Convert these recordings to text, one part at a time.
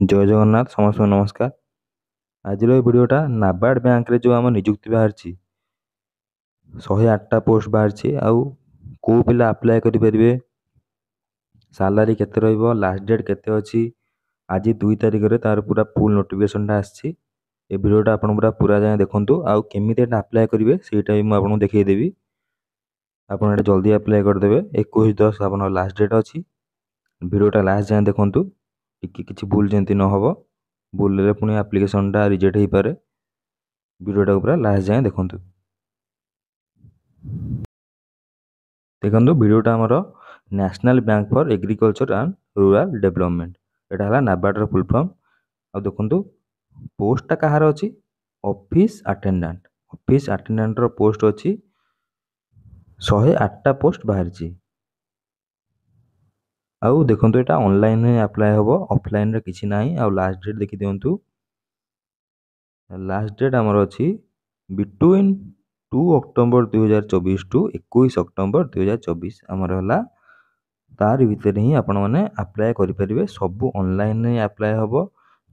जय जगन्नाथ समस्त नमस्कार। आज भिडियोटा नाबार्ड बैंक रे जो आम निजुक्ति बाहरी 108टा पोस्ट बाहरी आउ को पिला अप्लाई करेंगे सालारी केते रहिबो लास्ट डेट केते अछि आज 2 तारिख रे तार पूरा फुल नोटिफिकेशनटा आछि। ए भिडियोटा आपन पूरा जाय देखंतु आउ केमिति एटा अप्लाई करेंगे सेटा भी मु आपन देखै देबी। आपन एटा जल्दी अप्लाई कर देबे 21/10 आपन लास्ट डेट अछि। भिडियोटा लास्ट जाय देखंतु टिके किछि भूल जेंति न होबो भूल ले पुनी एप्लीकेशनटा रिजेक्ट हे पारे। भिडियोटा पूरा लास्ट जाए देखंतु। देखंतु भिडियोटा हमर national bank for agriculture and rural development एटा हला नाबार्ड रो फुल फॉर्म। आ देखंतु पोस्टटा कहार अछि ऑफिस अटेंडेंट रो पोस्ट अछि 108टा पोस्ट बाहरची। आउ देखंतु एटा ऑनलाइन रे अप्लाई होबो ऑफलाइन रे किछि नाही। आउ लास्ट डेट देखि दियंतु लास्ट डेट हमर अछि बिटवीन 2 अक्टोबर 2024 टू 21 अक्टोबर 2024 हमर हला तार भीतर ही आपण माने अप्लाई करि परिबे। सब ऑनलाइन रे अप्लाई होबो।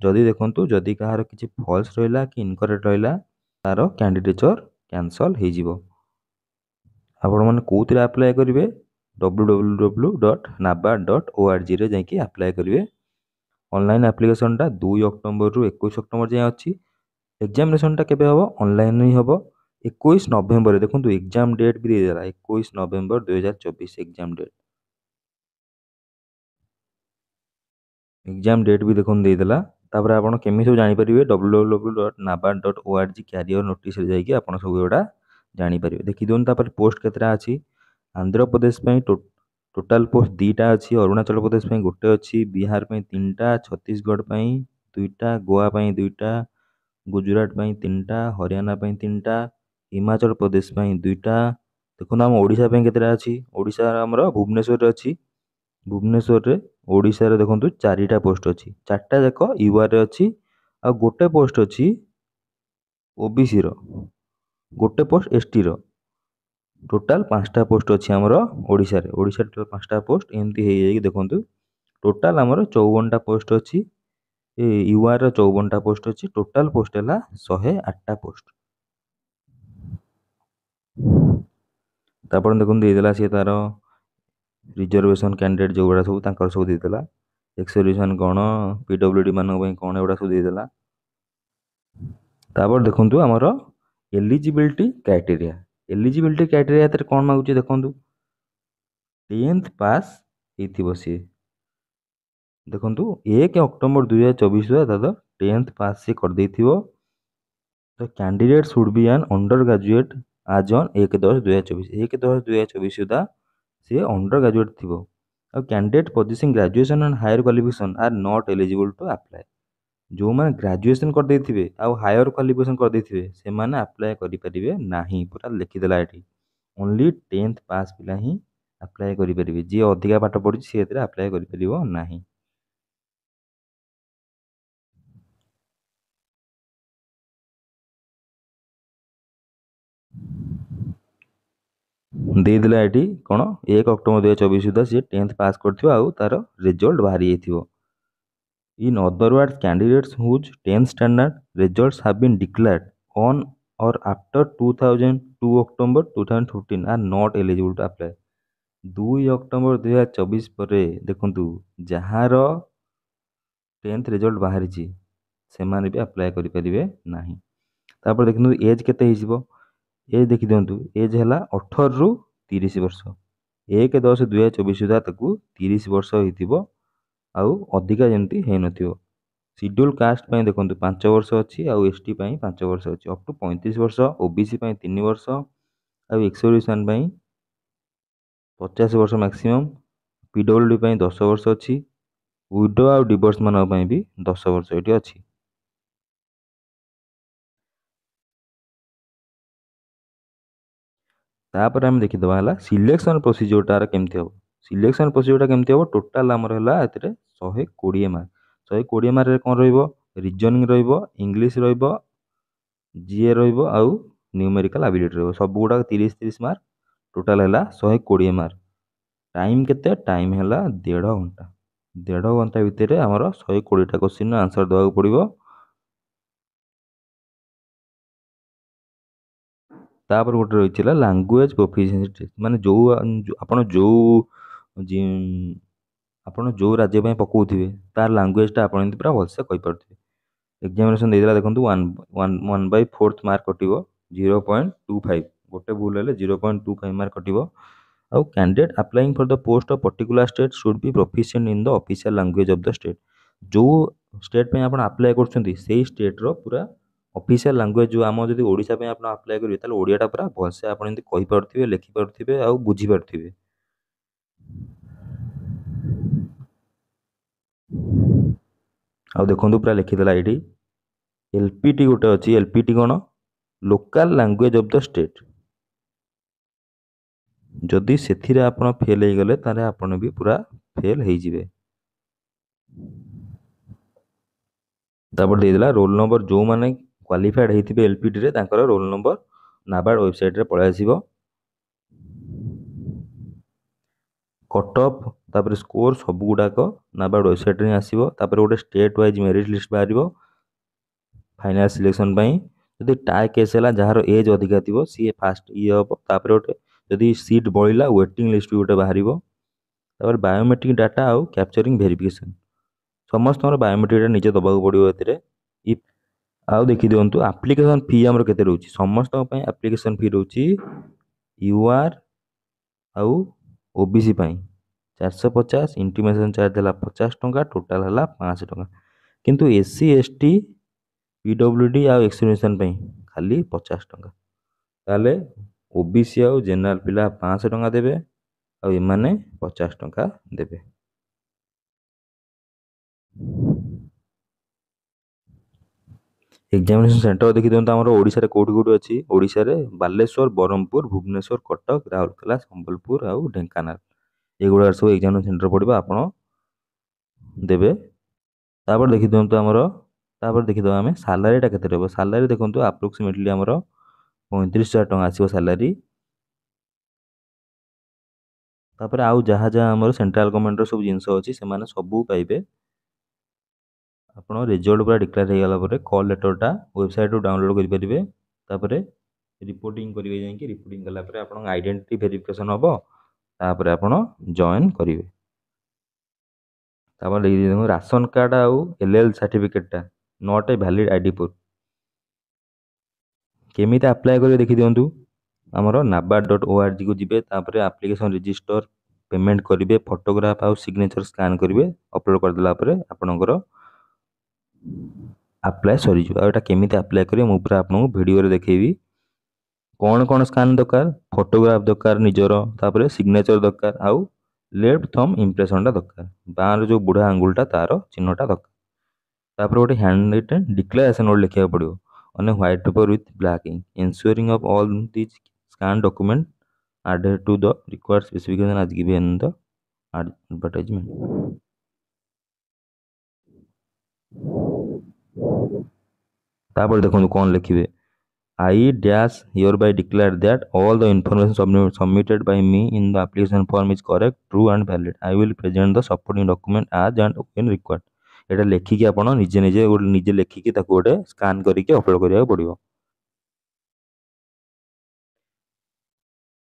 जदी देखंतु जदी कहार किछि फॉल्स रहिला कि इनकरेक्ट रहिला तारो कैंडिडेचर कैंसल हे जिवो। आपण माने कोथिरे अप्लाई करिवे www.nabard.org रे जाई कि अप्लाई करिवे। ऑनलाइन एप्लीकेशन टा 2 अक्टोबर रु 21 अक्टोबर जाय अछि। एग्जामिनेशन टा केबे हबो ऑनलाइन ही हबो 21 नवंबर। देखंतु एग्जाम डेट भी दे देला 21 नवंबर 2024 एग्जाम डेट। एग्जाम डेट भी देखन दे देला। तापर आपण केमि सब जानि परिबे www.nabard.org कैरियर नोटिस रे जाई कि आपण सब एडा जानि परिबे। देखि दोन तापर पोस्ट केतरा अछि आंध्र प्रदेश पई टोटल पोस्ट 2टा अछि, अरुणाचल प्रदेश पई गोटे अछि, बिहार पई 3टा, छत्तीसगढ़ पई 2टा, गोवा पई 2टा, गुजरात पई 3टा, हरियाणा पई 3टा, हिमाचल प्रदेश पई 2टा। देखो हम ओडिशा पई केतरा अछि ओडिशा हमर भुवनेश्वर रे अछि। भुवनेश्वर रे ओडिशा रे देखंतु 4टा पोस्ट अछि, 4टा जाक यूआर रे अछि आ गोटे पोस्ट अछि ओबीसी रो, गोटे पोस्ट एसटी रो। टोटल 5टा पोस्ट अछि हमर ओडिशा रे। ओडिशा टोटल 5टा पोस्ट एमती हे जाई देखंतु टोटल हमर 54टा पोस्ट अछि। यूआर रो 54टा पोस्ट अछि। टोटल पोस्ट हला 108टा पोस्ट। तापर देखंतु दे देला से तारो रिजर्वेशन कैंडिडेट जो गुडा सब तांकर सब दे देला एक्सरिजन कोन पीडब्ल्यूडी मान पई कोन एडा सब दे देला। तापर देखंतु हमर एलिजिबिलिटी क्राइटेरिया तरे कोन मागुची देखंतु 10th पास हेथिबो सी। देखंतु 1 अक्टोबर 2024 सुधा दादा 10th पास से कर देथिबो। The candidate should be an undergraduate as on 1/10/2024 सुधा से अंडर ग्रेजुएट थिबो। और candidate possessing graduation and higher qualification are not eligible to apply. जो माने ग्रेजुएशन कर देथिबे आ हायर क्वालिफिकेशन कर देथिबे से माने अप्लाई करि परिबे नाही। पूरा लिखि देला एठी ओनली 10th पास पिला ही अप्लाई करि परिबे। जे अधिका पाठ पढि से एतरे अप्लाई करि परिबो नाही। दे दिला एठी कोन 1 अक्टोबर 2024 सुधा से 10th पास करथिबो आ तार रिजल्ट बाहरी आइथिबो। In other words, candidates whose 10th standard results have been declared on or after 2002 October 2015 are not eligible to apply। 2 October 2024 परे देखंतु जहार 10th रिजल्ट बाहरी से माने भी अप्लाई करि परिबे नाही। तापर देखंतु एज केते हिजबो एज देखि दियंतु एज हला 18 रु 30 वर्ष। 1/10/2024 सुधा तकु 30 वर्ष हिथिबो आउ अधिका जेमती हे नथिबो। शेड्यूल कास्ट पई देखंतु 5 वर्ष अछि आउ एसटी पई 5 वर्ष अछि अप टू 35 वर्ष। ओबीसी पई 3 वर्ष आउ एक्सक्लूजन पई 50 वर्ष मैक्सिमम। पीडब्ल्यूडी पई 10 वर्ष अछि। विडो आउ डिवोर्स मान पई भी 10 वर्ष एठी अछि। तापर हम देखि दबा हला सिलेक्शन प्रोसीजर तार केमती हो। सिलेक्शन प्रोसीजर केमती हो टोटल हमर हला एतरे 120 मार्क। 120 मार्क रे कोन रहइबो रीजनिंग रहइबो, इंग्लिश रहइबो, जीए रहइबो आउ न्यूमेरिकल एबिलिटी रहइबो। सब गुडा 30 मार्क टोटल हला 120 मार्क। टाइम केते टाइम हला 1.5 घंटा। देढ़ घंटा भितर आमर 120टा क्वेश्चन आंसर देवाक पड़ो। तापर गोटे रही लांगुएज प्रोफिशिएंसी टेस्ट माने जो आपण जो ଆପଣ ଯେଉଁ ରାଜ୍ୟ ପାଇଁ ପକାଉଥିବେ ତାର ଲାଙ୍ଗୁଏଜଟା ଆପଣ ଏମିତି ପୁରା ଭଲସେ କହିପାରୁଥିବେ। ଏକ୍ଜାମିନେସନ୍ ଦେଇଦେଲା ଦେଖନ୍ତୁ 1/4 ମାର୍କ କଟିବ 0.25 ଗୋଟେ ଭୁଲ ହେଲେ 0.25 ମାର୍କ କଟିବ। ଆଉ candidate applying for the post of particular state should be proficient in the official language of the state. ଯେଉଁ ଷ୍ଟେଟ୍ ପାଇଁ ଆପଣ ଆପ୍ଲାଏ କରୁଛନ୍ତି ସେଇ ଷ୍ଟେଟ୍ର ପୁରା ଅଫିସିଆଲ ଲାଙ୍ଗୁଏଜ ଯେଉଁ ଆମ ଯଦି ଓଡ଼ିଶା ପାଇଁ ଆପଣ ଆପ୍ଲାଏ କରିବେ ତାହେଲେ ଓଡ଼ିଆଟା ପୁରା ଭଲସେ ଆପଣ ଏମିତି କହିପାରୁଥିବେ ଲେଖିପାରୁଥିବେ ଆଉ ବୁଝିପାରୁଥିବେ। ଆଉ ଦେଖନ୍ତୁ ପୁରା ଲେଖିଦେଲା ଏଇଠି ଏଲ୍ପିଟି ଗୋଟେ ଅଛି। ଏଲ୍ପିଟି କ'ଣ? Local language of the state. ଯଦି ସେଥିରେ ଆପଣ ଫେଲ୍ ହେଇଗଲେ ତାହେଲେ ଆପଣ ବି ପୁରା ଫେଲ୍ ହେଇଯିବେ। ତାପରେ ଦେଇଦେଲା ରୋଲ୍ ନମ୍ବର। ଯେଉଁମାନେ କ୍ୱାଲିଫାଏଡ୍ ହେଇଥିବେ ଏଲ୍ପିଟିରେ ତାଙ୍କର ରୋଲ୍ ନମ୍ବର ନାବାର୍ଡ଼ ୱେବସାଇଟ୍ରେ ପଳାଇ ଆସିବ। କଟ୍ ଅଫ୍ ତାପରେ ସ୍କୋର ସବୁ ଗୁଡ଼ାକ ନାବାର୍ଡ଼ ୱେବସାଇଟ୍ରେ ହିଁ ଆସିବ। ତାପରେ ଗୋଟେ ଷ୍ଟେଟ୍ ୱାଇଜ୍ ମେରିଟ୍ ଲିଷ୍ଟ ବାହାରିବ ଫାଇନାଲ୍ ସିଲେକ୍ସନ୍ ପାଇଁ। ଯଦି ଟାଏ କେସ୍ ହେଲା ଯାହାର ଏଜ୍ ଅଧିକା ଥିବ ସିଏ ଫାଷ୍ଟ ଇଏ ହେବ। ତାପରେ ଗୋଟେ ଯଦି ସିଟ୍ ବଳିଲା ୱେଟିଂ ଲିଷ୍ଟ ବି ଗୋଟେ ବାହାରିବ। ତାପରେ ବାୟୋମେଟ୍ରିକ୍ ଡାଟା ଆଉ କ୍ୟାପଚରିଂ ଭେରିଫିକେସନ୍ ସମସ୍ତଙ୍କର ବାୟୋମେଟ୍ରିକଟା ନିଜେ ଦେବାକୁ ପଡ଼ିବ ଏଥିରେ। ଆଉ ଦେଖିଦିଅନ୍ତୁ ଆପ୍ଲିକେସନ୍ ଫି ଆମର କେତେ ରହୁଛି। ସମସ୍ତଙ୍କ ପାଇଁ ଆପ୍ଲିକେସନ୍ ଫି ରହୁଛି ୟୁଆର୍ ଆଉ ଓବିସି ପାଇଁ 450, ଇଣ୍ଟିମେସନ୍ ଚାର୍ଜ ହେଲା 50 ଟଙ୍କା, ଟୋଟାଲ୍ ହେଲା 500 ଟଙ୍କା। କିନ୍ତୁ ଏସ୍ସି ଏସ୍ଟି ପିଡବ୍ଲ୍ୟୁଡି ଆଉ ଏକ୍ସଟେନସନ୍ ପାଇଁ ଖାଲି 50 ଟଙ୍କା। ତାହେଲେ ଓବିସି ଆଉ ଜେନେରାଲ ପିଲା 500 ଟଙ୍କା ଦେବେ ଆଉ ଏମାନେ 50 ଟଙ୍କା ଦେବେ। ଏକ୍ଜାମିନେସନ୍ ସେଣ୍ଟର ଦେଖିଦିଅନ୍ତୁ ଆମର ଓଡ଼ିଶାରେ କେଉଁଠି କେଉଁଠି ଅଛି। ଓଡ଼ିଶାରେ ବାଲେଶ୍ୱର, ବ୍ରହ୍ମପୁର, ଭୁବନେଶ୍ୱର, କଟକ, ରାଉରକେଲା, ସମ୍ବଲପୁର ଆଉ ଢେଙ୍କାନାଳ ଏଗୁଡ଼ାକ ସବୁ ଏକ୍ଜାମିନେସନ୍ ସେଣ୍ଟର ପଡ଼ିବ, ଆପଣ ଦେବେ। ତାପରେ ଦେଖିଦିଅନ୍ତୁ ଆମର ତାପରେ ଦେଖିଦେବା ଆମେ ସାଲାରିଟା କେତେ ରହିବ। ସାଲାରି ଦେଖନ୍ତୁ ଆପ୍ରୋକ୍ସିମେଟଲି ଆମର 35,000 ଟଙ୍କା ଆସିବ ସାଲାରି। ତାପରେ ଆଉ ଯାହା ଯାହା ଆମର ସେଣ୍ଟ୍ରାଲ ଗଭର୍ଣ୍ଣମେଣ୍ଟର ସବୁ ଜିନିଷ ଅଛି ସେମାନେ ସବୁ ପାଇବେ। ଆପଣ ରେଜଲ୍ଟ ପୁରା ଡିକ୍ଲେୟାର ହେଇଗଲା ପରେ କଲ୍ ଲେଟରଟା ୱେବସାଇଟ୍ରୁ ଡାଉନଲୋଡ଼ କରିପାରିବେ। ତାପରେ ରିପୋର୍ଟିଂ କରିବେ, ଯାଇକି ରିପୋର୍ଟିଂ କଲା ପରେ ଆପଣଙ୍କ ଆଇଡେଣ୍ଟିଟି ଭେରିଫିକେସନ୍ ହେବ। ତାପରେ ଆପଣ ଜଏନ୍ କରିବେ। ତାପରେ ଦେଖନ୍ତୁ ରାସନ କାର୍ଡ଼ ଆଉ LL ସାର୍ଟିଫିକେଟଟା not a valid ID proof. କେମିତି ଆପ୍ଲାଏ କରିବେ ଦେଖିଦିଅନ୍ତୁ। ଆମର nabaard.org ଯିବେ। ତାପରେ ଆପ୍ଲିକେସନ୍ ରେଜିଷ୍ଟର पेमेंट करेंगे, फोटोग्राफ आउ सिग्नेचर स्कान करेंगे, अपलोड करदेला आपणकर आप्लाय सरी आटा केमी आप्लाय करेंगे मुझे पूरा आपको वीडियो देखी कौन कौन स्कान दरकार, फोटोग्राफ दरकार निजर, तापर सिग्नेचर दरकार आउ लेफ्ट थंब इम्प्रेशनटा दरकार, बाँर जो बुढ़ा आंगुलटा तार चिन्हटा दरकार। तापर गोटे हैंड रिटन डिक्लेरेशन गोटे लिखा पड़ो on a white paper with black ink ensuring of all these scanned document added to the required specification as given in the advertisement। तापर देखो कौन लिखे, I dash hereby declare that all the information submitted by me in the application form is correct, true and valid. I will present the supporting document as and when required। एटा लेखिकी आपण निजे निजे निजे लेखिकी ताको गोटे स्कान करके upload करिया पड़िबो।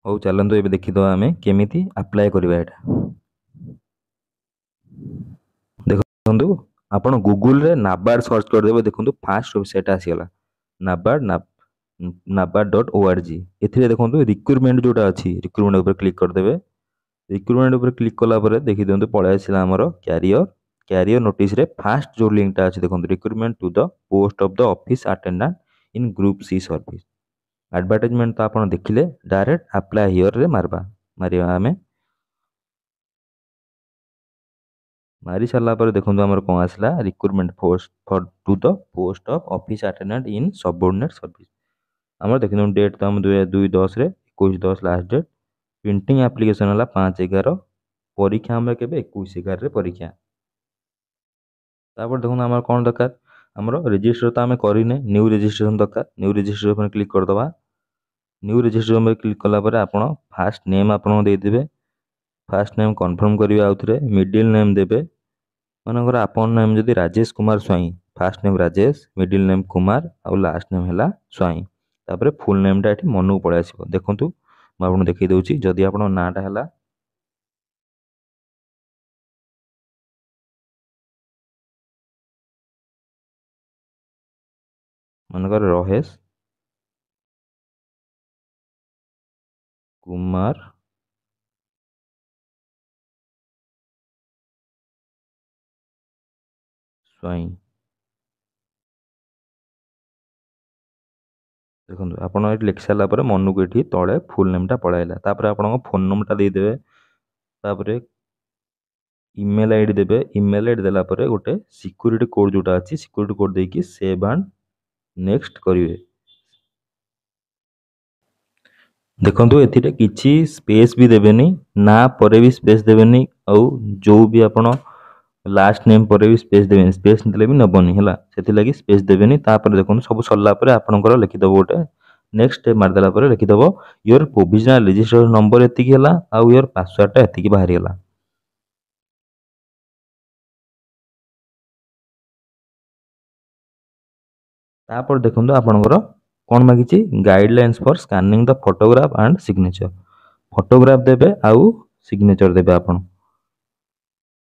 हो चलंतु एबे देखिदवा आमे केमिति अप्लाई करबा। एटा देखंतु आपण गूगल रे नाबार्ड सर्च कर देबे, देखंतु फास्ट वेबसाइट आसीगला nabaard.org। एथिरे देखंतु रिक्रुटमेंट जोटा अछि, रिक्रुटमेंट ऊपर क्लिक कर देबे। रिक्रुटमेंट ऊपर क्लिक कला परे देखि दियंतु पळे आसीला हमरो कैरियर नोटिस रे फास्ट जो लिंकटा अछि देखंतु recruitment to the post of the office attendant in group C service. Advertisement तो आपण देखिले, डायरेक्ट अप्लाई हियर रे मारिया आमे मारी सारा पर देखो आमर कौन आसला recruitment post for to the post of office attendant in subordinate service. आम देख डेट तो आम 2/10 21/10 लास्ट डेट। प्रिंटिंग एप्लिकेशन है 5/11, परीक्षा आम के 21/11 परीक्षा। तापर देखो आम कौन दरकार, आमर रजिस्टर तो आम करने न्यू रजिस्ट्रेशन दरकार। न्यू रजिस्ट्रेशन क्लिक करदे। न्यू रजिस्ट्रेशन क्लिक कलापर आप फास्ट नेम आप देदेवे, फास्ट नेम कन्फर्म करेंगे, आउ थे मिडिल नेम देवे, मनकर आपन नेम जदि Rajesh Kumar Swain first name Rajesh middle name Kumar आउ लास्ट नेम है स्वाई तापर फुल नेमटा ये मन को पलि आसो देखूँ मुझे देखई दूसरी जदि आप नाटा है मनकर रहेश कुमार स्वाई देखो आपड़ ये लिखि सारापर मन को ये तले फुल नेमटा पलैला आप फोन नंबरटा देदेवे तापर इमेल आईडी देवे इमेल आईडी देला गोटे सिक्यूरीटी कोड जोटा अच्छी सिक्यूरीटी कोड देकी सेव एंड नेक्स्ट करेंगे देखो ए किसी स्पेस भी देवेनि ना पर भी स्पेस देवेनि आउ जो भी आपण लास्ट नेम पर भी स्पेस देवेनि स्पेस देले भी नबनी है से स्पेस देवेनि तापर देखो सब सरला आपणकर लिखिदेव गोटे नेक्स्ट स्टेप मारदेला लिखिदेव योर प्रोविजनल रजिस्ट्रेशन नंबर एति आउ योर पासवर्डटा एति बाहरीगला तापर देखो आपणकर कौन मागिची guidelines for scanning the photograph and signature photograph देबे आउ सिग्नेचर देबे आपण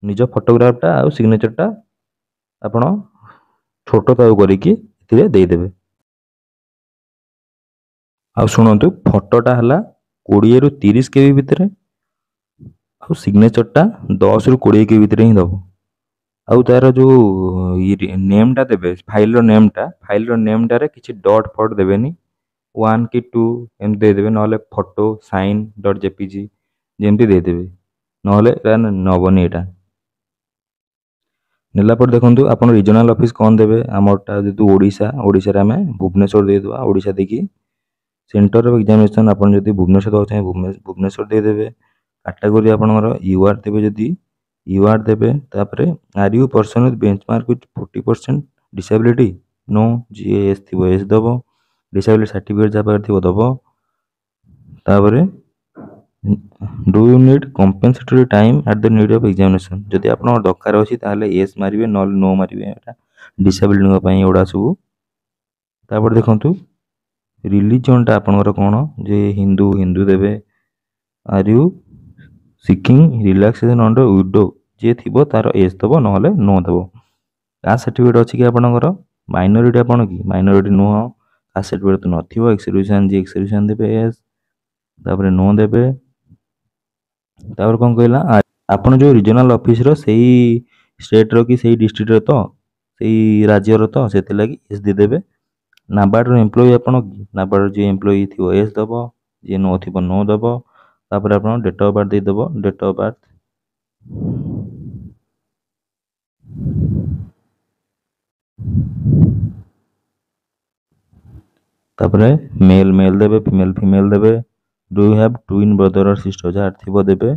निज फोटोग्राफटा आउ सिग्नेचरटा आपण छोट ताऊ करिकी इथिरे देई देबे आउ शुणंतु फोटोटा हला 20 रु 30 केबी भितरे आउ सिग्नेचरटा 10 रु 20 केबी भितरे ही दबो आउ तार जो नेमटा देबे फाइल नेमटा रे किछि डॉट फॉट देबेनी 1 कि 2 एम दे देबे नहले फोटो साइन डॉट जेपीजी जेमती दे देबे नहले नबनी एटा नेला पर देखंतु आपण रीजनल ऑफिस कोन देबे हमरटा जेतु ओडिसा ओडिसा रे हमें भुवनेश्वर दे दवा ओडिसा देखी सेंटर ऑफ एग्जामिनेशन आपण जदि भुवनेश्वर दवा चाहे भुवनेश्वर दे देबे कैटेगरी आपनकर यूआर देबे जदि यूआर देबे तापरे are you person with benchmark with 40% disability no जीएस थिबो एस दबो डिसेबिलिटी सर्टिफिकेट जा पार थिबो दबो तापरे do you need compensatory time at the need of examination जदि आपन दरकार अछि ताले एस मारिबे नो मारिबे एटा डिसेबिलिटी पई एडा सब तापर देखंतु रिलीजनटा आपनकर कोन जे हिंदू हिंदू देबे are you seeking relaxation under widow जे थिबो तार एज दबो नहले नो दबो कास्ट सर्टिफिकेट अछि कि आपनकर माइनॉरिटी आपन कि माइनॉरिटी नो कास्ट सर्टिफिकेट तो नथिबो एक्सक्लूजन जे एक्सक्लूजन देबे एज तापर नो देबे तापर कोन कहला आपन जो रीजनल ऑफिस रो सेही स्टेट रो कि सेही डिस्ट्रिक्ट रो तो सेही राज्य रो तो सेते लागि एस दे देबे नाबार्ड रो एम्प्लॉय आपन नाबार्ड जे एम्प्लॉय थिबो एस दबो जे नो थिबो नो दबो तापर आपन डेट ऑफ बर्थ दे दबो डेट ऑफ बर्थ तापरे मेल मेल देबे फीमेल फीमेल देबे do you have twin brother or sister जार थिबो देबे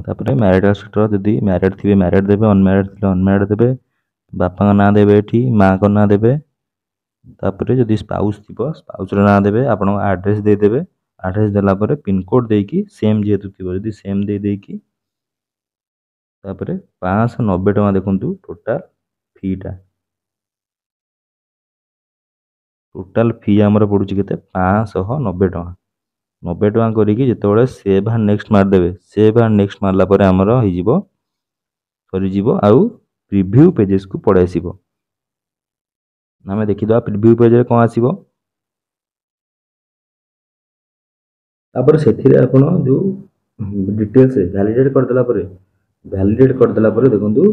तापरे मैरिटल स्टेटस जदि मैरिड थिबे मैरिड देबे अनमैरिड थिले अनमैरिड देबे बापा का नाम देबे एठी मां का नाम देबे तापरे जदि स्पाउस थिबो स्पाउस रो नाम देबे आपन एड्रेस दे देबे एड्रेस देला परे पिन कोड देकी सेम जेतु थिबो जदि सेम दे देकी तापरे 590 टका देखंतु टोटाल फी आमर पड़ुची केते 590 टका 90 टका करिकी जेतेबेले सेव एंड नेक्स्ट मार देबे सेव एंड नेक्स्ट मारला परे आमर होई जिवो सरी जिवो आउ प्रीव्यू पेजेस को पड़े आसीबो आमे देखिदवा प्रीव्यू पेज रे कोन आसीबो तापर सेथिरे आपण जो डिटेल्स वैलिडेट कर देला परे देखंतु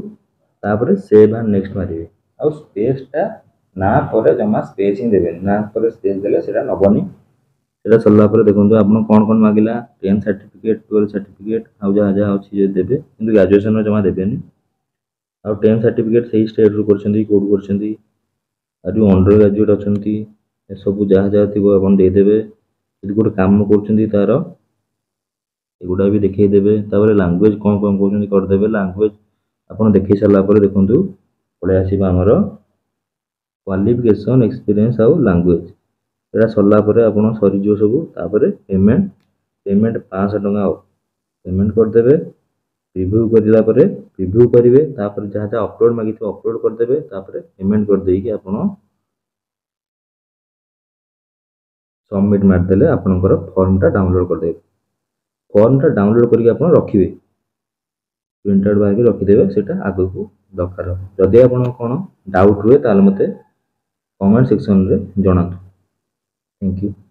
तापर सेव एंड नेक्स्ट मारिबे आउ स्पेसटा ना पर जमा स्पेस ही देबे ना पर स्पेस देले सेटा नबनी सेटा सरला पर देखंतु आपण कोन कोन मागिला 10 सर्टिफिकेट 12 सर्टिफिकेट आउ जा जा अछि जे देबे किंतु ग्रेजुएशन रो जमा देबेनी आउ 10 सर्टिफिकेट सही स्टेट रो करछंती कोड करछंती आरु अंडर ग्रेजुएट अछंती ए सब जा जा थिबो आपण दे देबे यदि गोटे काम करछंती तार एगुडा भी देखै देबे तापर लैंग्वेज कोन कोन करछंती कर देबे लैंग्वेज आपण देखै सरला पर देखंतु पळे आसीबा हमर क्वालिफिकेशन एक्सपीरियंस आउ लैंग्वेज एटा सरला पर आपण सरी जो सब तापर पेमेंट 500 टका पेमेंट कर देबे ପ୍ରିଭ୍ୟୁ କରିଲା ପରେ ପ୍ରିଭ୍ୟୁ କରିବେ, ତାପରେ ଯାହା ଯାହା ଅପଲୋଡ଼ ମାଗିଥିବ ଅପଲୋଡ଼ କରିଦେବେ, ତାପରେ ପେମେଣ୍ଟ କରିଦେଇକି ଆପଣ ସବମିଟ୍ ମାରିଦେଲେ ଆପଣଙ୍କର ଫର୍ମଟା ଡାଉନଲୋଡ଼ କରିଦେବେ। ଫର୍ମଟା ଡାଉନଲୋଡ଼ କରିକି ଆପଣ ରଖିବେ, ପ୍ରିଣ୍ଟ ଆଉଟ୍ ବାହାରିକି ରଖିଦେବେ, ସେଇଟା ଆଗକୁ ଦରକାର ହେବ। ଯଦି ଆପଣଙ୍କ କ'ଣ ଡାଉଟ୍ ହୁଏ ତାହେଲେ ମୋତେ କମେଣ୍ଟ ସେକ୍ସନରେ ଜଣାନ୍ତୁ। Thank you.